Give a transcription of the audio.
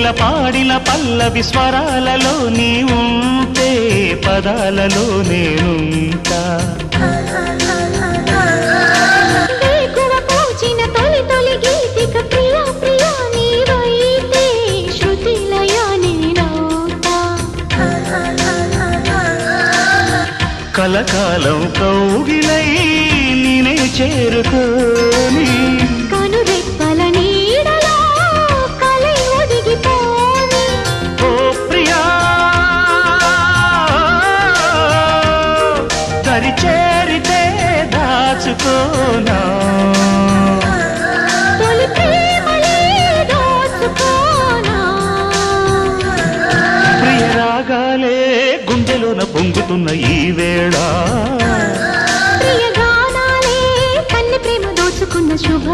కోకిల పాడిన పల్లవి స్వరాలలో నీ ఉంటే పదాలలో నేనుంటా వేకువ పూచిన తొలి తొలి గీతిక ప్రియా ప్రియా నీవైతే శృతిలయ నేనవుతా కలకాలం కౌగిలై నేనే చేరుకోని కనురెప్పల నీడలో కలై ఒదిగిపోని ఓ ప్రియా దరి చేరితే దాచుకోనా తొలి ప్రేమలే దోచుకోనా ప్రియ రాగాలే గుండెలోన పొంగుతున్న ఈ వేళ ప్రియ గానాలే కన్నె ప్రేమ దోచుకున్న శుభ